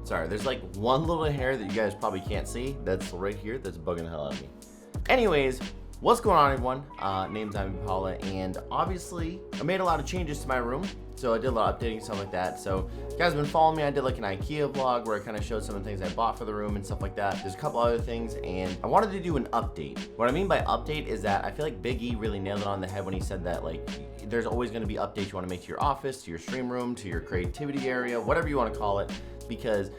Sorry, there's like one little hair that you guys probably can't see. That's right here. That's bugging the hell out of me. Anyways, what's going on, everyone? Name's Paula, and obviously I made a lot of changes to my room. So I did a lot of updating and stuff like that. So you guys have been following me. I did like an IKEA vlog where I kind of showed some of the things I bought for the room and stuff like that. There's a couple other things, and I wanted to do an update. What I mean by update is that I feel like Big E really nailed it on the head when he said that like there's always going to be updates you want to make to your office, to your stream room, to your creativity area, whatever you want to call it, because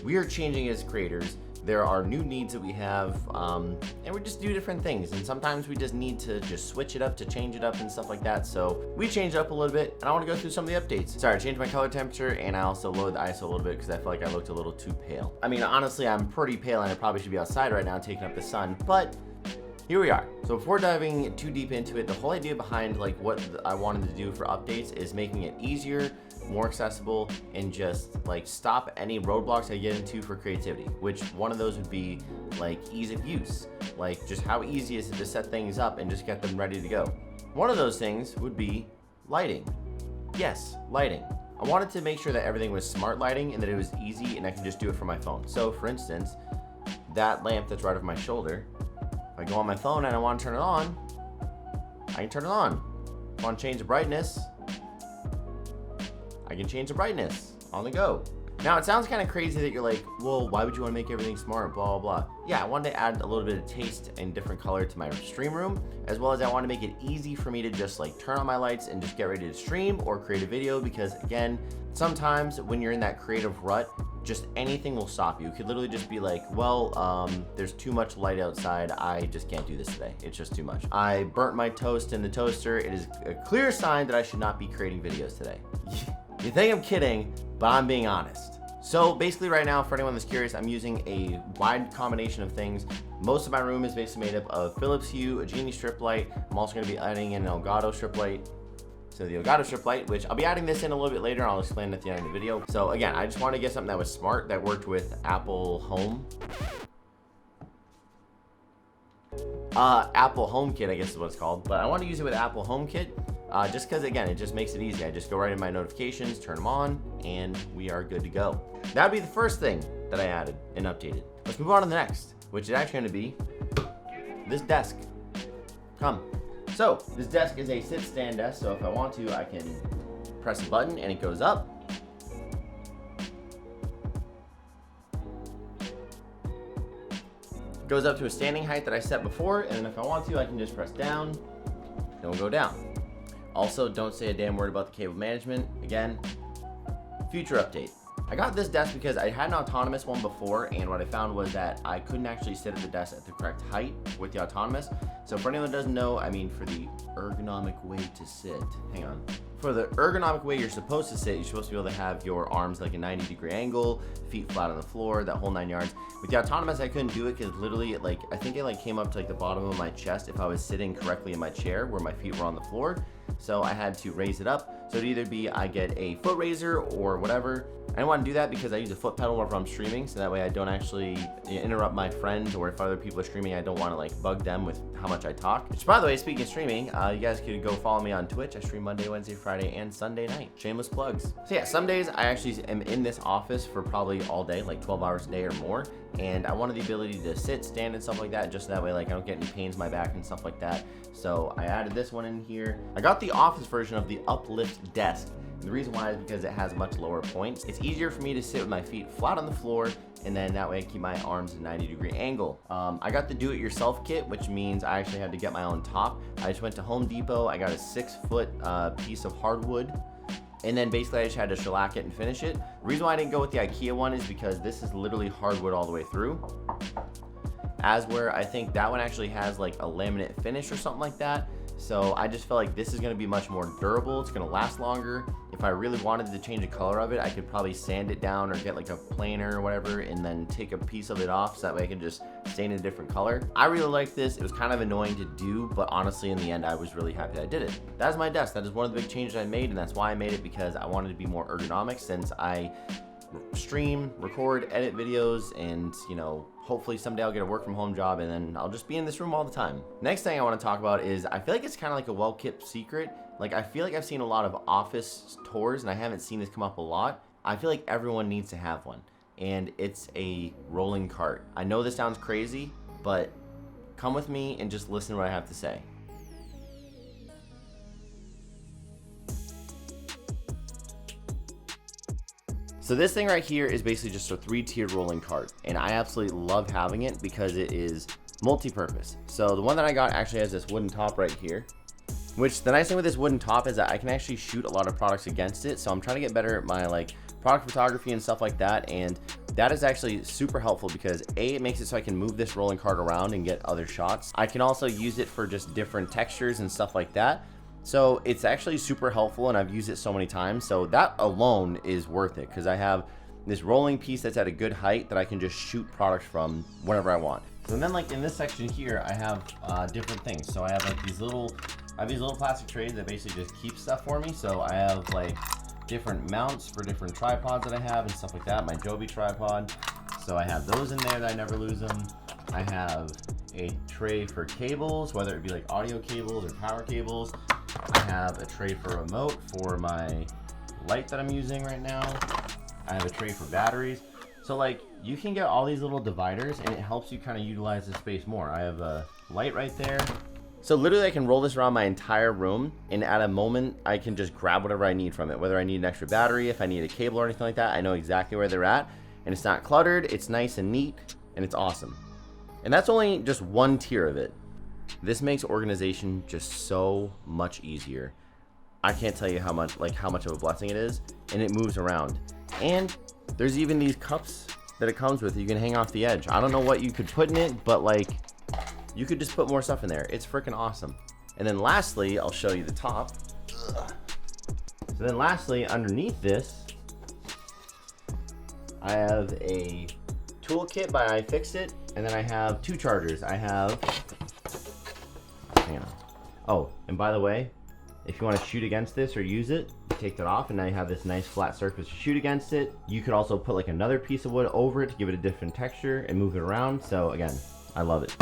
we are changing as creators. There are new needs that we have, and we just do different things. And sometimes we just need to just switch it up, to change it up and stuff like that. So we changed it up a little bit, and I want to go through some of the updates. Sorry, I changed my color temperature, and I also lowered the ISO a little bit because I feel like I looked a little too pale. I mean, honestly, I'm pretty pale, and I probably should be outside right now taking up the sun, but here we are. So before diving too deep into it, the whole idea behind like what I wanted to do for updates is making it easier, more accessible, and just like stop any roadblocks I get into for creativity, which one of those would be like ease of use, like just how easy is it to set things up and just get them ready to go. One of those things would be lighting. Yes, lighting. I wanted to make sure that everything was smart lighting and that it was easy and I could just do it from my phone. So for instance, that lamp that's right over my shoulder, if I go on my phone and I want to turn it on, I can turn it on. If I want to change the brightness, I can change the brightness on the go. Now, it sounds kind of crazy that you're like, well, why would you want to make everything smart, blah, blah, blah. Yeah, I wanted to add a little bit of taste and different color to my stream room, as well as I want to make it easy for me to just like turn on my lights and just get ready to stream or create a video, because again, sometimes when you're in that creative rut, just anything will stop you. It could literally just be like, well, there's too much light outside. I just can't do this today. It's just too much. I burnt my toast in the toaster. It is a clear sign that I should not be creating videos today. You think I'm kidding, but I'm being honest. So basically right now, for anyone that's curious, I'm using a wide combination of things. Most of my room is basically made up of Philips Hue, a Genie strip light. I'm also gonna be adding in an Elgato strip light. So the Elgato strip light, which I'll be adding this in a little bit later, I'll explain at the end of the video. So again, I just wanted to get something that was smart, that worked with Apple Home. Apple HomeKit, I guess is what it's called. But I want to use it with Apple HomeKit. Just because, again, it just makes it easy. I just go right in my notifications, turn them on, and we are good to go. That would be the first thing that I added and updated. Let's move on to the next, which is actually going to be this desk. Come. So, this desk is a sit-stand desk, so if I want to, I can press a button and it goes up. It goes up to a standing height that I set before, and then if I want to, I can just press down, and it will go down. Also, don't say a damn word about the cable management. Again, future update. I got this desk because I had an autonomous one before, and what I found was that I couldn't actually sit at the desk at the correct height with the autonomous. So for anyone that doesn't know, I mean for the ergonomic way to sit, hang on. For the ergonomic way you're supposed to sit, you're supposed to be able to have your arms like a 90-degree angle, feet flat on the floor, that whole 9 yards. With the autonomous, I couldn't do it because literally it like, I think it like came up to like the bottom of my chest if I was sitting correctly in my chair where my feet were on the floor. So I had to raise it up. So it'd either be I get a foot raiser or whatever. I didn't want to do that because I use a foot pedal whenever I'm streaming, so that way I don't actually interrupt my friends, or if other people are streaming, I don't want to like bug them with how much I talk. Which, by the way, speaking of streaming, you guys could go follow me on Twitch. I stream Monday, Wednesday, Friday, and Sunday night. Shameless plugs. So yeah, some days I actually am in this office for probably all day, like 12 hours a day or more. And I wanted the ability to sit, stand, and stuff like that, just that way like I don't get any pains in my back and stuff like that. So I added this one in here. I got the office version of the uplift desk. The reason why is because it has much lower points. It's easier for me to sit with my feet flat on the floor, and then that way I keep my arms at a 90-degree angle. I got the do-it-yourself kit, which means I actually had to get my own top. I just went to Home Depot. I got a 6-foot piece of hardwood, and then basically I just had to shellac it and finish it. The reason why I didn't go with the IKEA one is because this is literally hardwood all the way through. As where I think that one actually has like a laminate finish or something like that. So I just felt like this is going to be much more durable. It's going to last longer. If I really wanted to change the color of it, I could probably sand it down or get like a planer or whatever and then take a piece of it off so that way I can just stain it a different color. I really like this. It was kind of annoying to do, but honestly in the end I was really happy that I did it. That's my desk. That is one of the big changes I made, and that's why I made it, because I wanted to be more ergonomic since I stream, record, edit videos, and you know, hopefully someday I'll get a work from home job and then I'll just be in this room all the time. Next thing I want to talk about is I feel like it's kind of like a well-kept secret. Like I feel like I've seen a lot of office tours and I haven't seen this come up a lot. I feel like everyone needs to have one. and it's a rolling cart. I know this sounds crazy, but come with me and just listen to what I have to say. So this thing right here is basically just a 3-tiered rolling cart, and I absolutely love having it because it is multi-purpose. So the one that I got actually has this wooden top right here, which the nice thing with this wooden top is that I can actually shoot a lot of products against it. So I'm trying to get better at my like product photography and stuff like that, and that is actually super helpful because A, it makes it so I can move this rolling cart around and get other shots. I can also use it for just different textures and stuff like that. So it's actually super helpful, and I've used it so many times. So that alone is worth it because I have this rolling piece that's at a good height that I can just shoot products from whenever I want. So then like in this section here, I have different things. So I have like these little plastic trays that basically just keep stuff for me. So I have like different mounts for different tripods that I have and stuff like that. My Joby tripod. So I have those in there that I never lose them. I have a tray for cables, whether it be like audio cables or power cables. I have a tray for remote for my light that I'm using right now. I have a tray for batteries. So like you can get all these little dividers and it helps you kind of utilize the space more. I have a light right there. So literally I can roll this around my entire room, and at a moment I can just grab whatever I need from it. Whether I need an extra battery, if I need a cable or anything like that, I know exactly where they're at, and it's not cluttered, it's nice and neat, and it's awesome. And that's only just one tier of it. This makes organization just so much easier. I can't tell you how much of a blessing it is, and it moves around. And there's even these cups that it comes with. You can hang off the edge. I don't know what you could put in it, but like you could just put more stuff in there. It's freaking awesome. And then lastly, I'll show you the top. So then lastly, underneath this, I have a toolkit by iFixit, and then I have 2 chargers. I have, hang on. Oh, and by the way, if you want to shoot against this or use it, you take that off, and now you have this nice flat surface to shoot against it. You could also put like another piece of wood over it to give it a different texture and move it around. So again, I love it.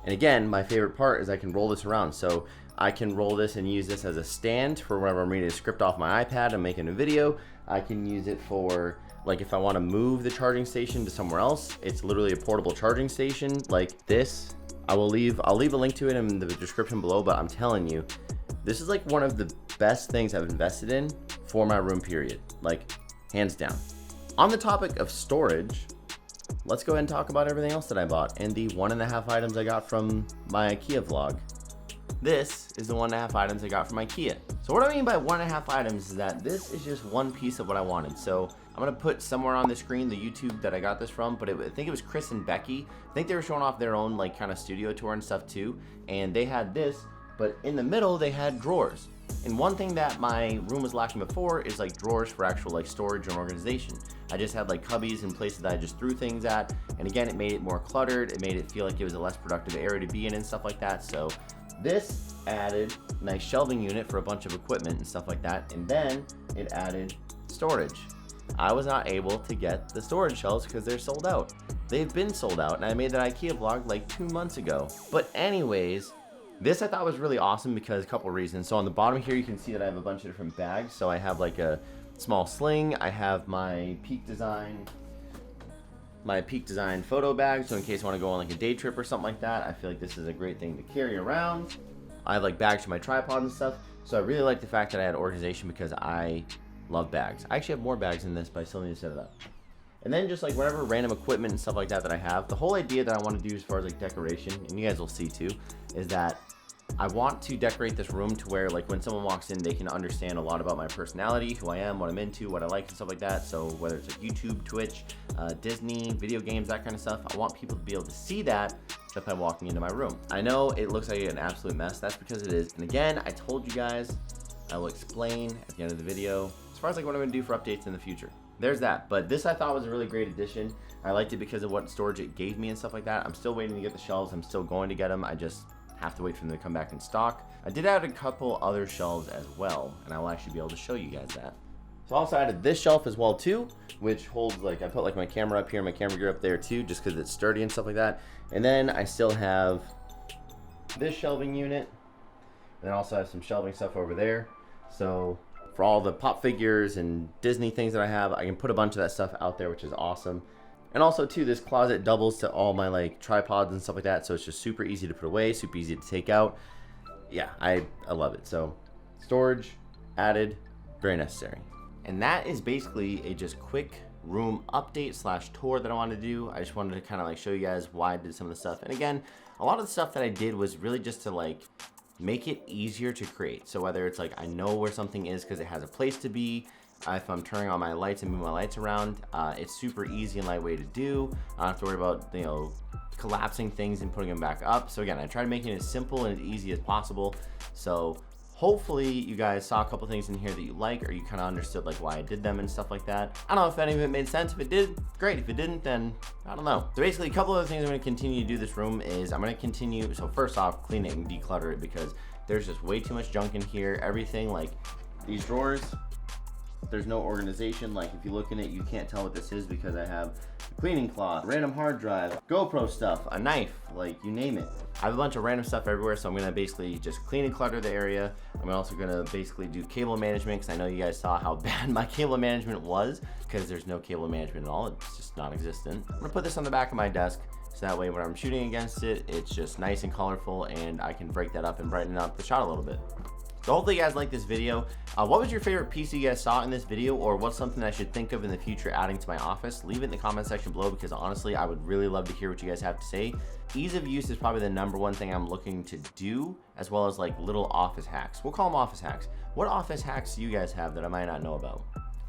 And again, my favorite part is I can roll this around. So I can roll this and use this as a stand for whenever I'm reading a script off my iPad and making a video. I can use it for like if I want to move the charging station to somewhere else. It's literally a portable charging station like this. I'll leave a link to it in the description below, but I'm telling you, this is like one of the best things I've invested in for my room, period. Like hands down. On the topic of storage, let's go ahead and talk about everything else that I bought and the 1.5 items I got from my IKEA vlog. This is the 1.5 items I got from IKEA. So what I mean by 1.5 items is that this is just one piece of what I wanted. So I'm gonna put somewhere on the screen the YouTube that I got this from, but I think it was Chris and Becky. I think they were showing off their own like kind of studio tour and stuff too. And they had this, but in the middle they had drawers. And one thing that my room was lacking before is like drawers for actual like storage and organization. I just had like cubbies and places that I just threw things at. And again, it made it more cluttered. It made it feel like it was a less productive area to be in and stuff like that. So this added a nice shelving unit for a bunch of equipment and stuff like that. And then it added storage. I was not able to get the storage shelves because they're sold out. They've been sold out, and I made that IKEA vlog like 2 months ago. But anyways, this I thought was really awesome because a couple reasons. So on the bottom here, you can see that I have a bunch of different bags. So I have like a small sling. I have my Peak Design photo bag. So in case I want to go on like a day trip or something like that, I feel like this is a great thing to carry around. I have like bags for my tripod and stuff. So I really like the fact that I had organization because I love bags. I actually have more bags in this, but I still need to set it up. And then just like whatever random equipment and stuff like that I have. The whole idea that I want to do as far as like decoration, and you guys will see too, is that I want to decorate this room to where like when someone walks in, they can understand a lot about my personality, who I am, what I'm into, what I like and stuff like that. So whether it's like YouTube, Twitch, Disney, video games, that kind of stuff, I want people to be able to see that just by walking into my room. I know it looks like an absolute mess. That's because it is. And again, I told you guys, I will explain at the end of the video as far as like what I'm gonna do for updates in the future. There's that. But this I thought was a really great addition. I liked it because of what storage it gave me and stuff like that. I'm still waiting to get the shelves. I'm still going to get them. I just have to wait for them to come back in stock. I did add a couple other shelves as well, and I will actually be able to show you guys that. So I also added this shelf as well too, which holds like, I put like my camera up here, my camera gear up there too, just because it's sturdy and stuff like that. And then I still have this shelving unit, and I also have some shelving stuff over there. So for all the pop figures and Disney things that I have. I can put a bunch of that stuff out there, which is awesome. And also too, this closet doubles to all my like tripods and stuff like that, so it's just super easy to put away, super easy to take out. Yeah, I love it. So storage added, very necessary. And that is basically a just quick room update slash tour that I wanted to do. I just wanted to kind of like show you guys why I did some of the stuff. And again, a lot of the stuff that I did was really just to like make it easier to create. So whether it's like I know where something is because it has a place to be, if I'm turning on my lights and moving my lights around, it's super easy and lightweight to do. I don't have to worry about, you know, collapsing things and putting them back up. So again, I tried making it as simple and as easy as possible. So hopefully you guys saw a couple things in here that you like, or you kind of understood like why I did them and stuff like that. I don't know if any of it made sense. If it did, great. If it didn't, then I don't know. So basically a couple of things I'm going to continue to do this room is I'm going to continue. So first off, clean it and declutter it because there's just way too much junk in here. Everything like these drawers, there's no organization. Like if you look in it, you can't tell what this is because I have a cleaning cloth, random hard drive, GoPro stuff, a knife, like you name it. I have a bunch of random stuff everywhere, so I'm gonna basically just clean and clutter the area. I'm also gonna basically do cable management because I know you guys saw how bad my cable management was because there's no cable management at all. It's just non-existent. I'm gonna put this on the back of my desk so that way when I'm shooting against it, it's just nice and colorful and I can break that up and brighten up the shot a little bit. So hopefully you guys like this video. What was your favorite piece you guys saw in this video, or what's something I should think of in the future adding to my office? Leave it in the comment section below because honestly, I would really love to hear what you guys have to say. Ease of use is probably the #1 thing I'm looking to do, as well as like little office hacks. We'll call them office hacks. What office hacks do you guys have that I might not know about?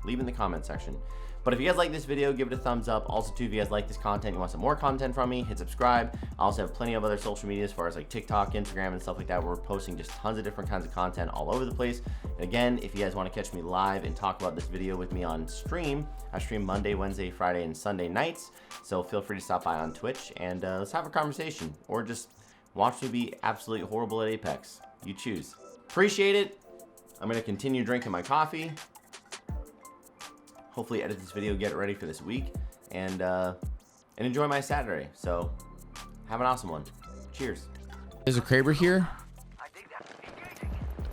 Leave in the comment section. But if you guys like this video, give it a thumbs up. Also too, if you guys like this content, you want some more content from me, hit subscribe. I also have plenty of other social media as far as like TikTok, Instagram, and stuff like that. Where we're posting just tons of different kinds of content all over the place. And again, if you guys want to catch me live and talk about this video with me on stream, I stream Monday, Wednesday, Friday, and Sunday nights. So feel free to stop by on Twitch and let's have a conversation, or just watch me be absolutely horrible at Apex. You choose. Appreciate it. I'm gonna continue drinking my coffee. Hopefully edit this video, get it ready for this week, and enjoy my Saturday. So have an awesome one. Cheers. There's a Kraber here.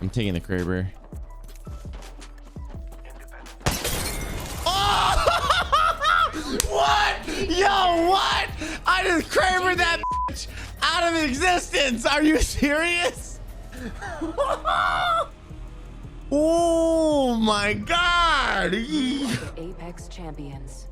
I'm taking the Kraber. Oh! What? Yo, what? I just Krabered that bitch out of existence. Are you serious? Oh my God! Apex champions.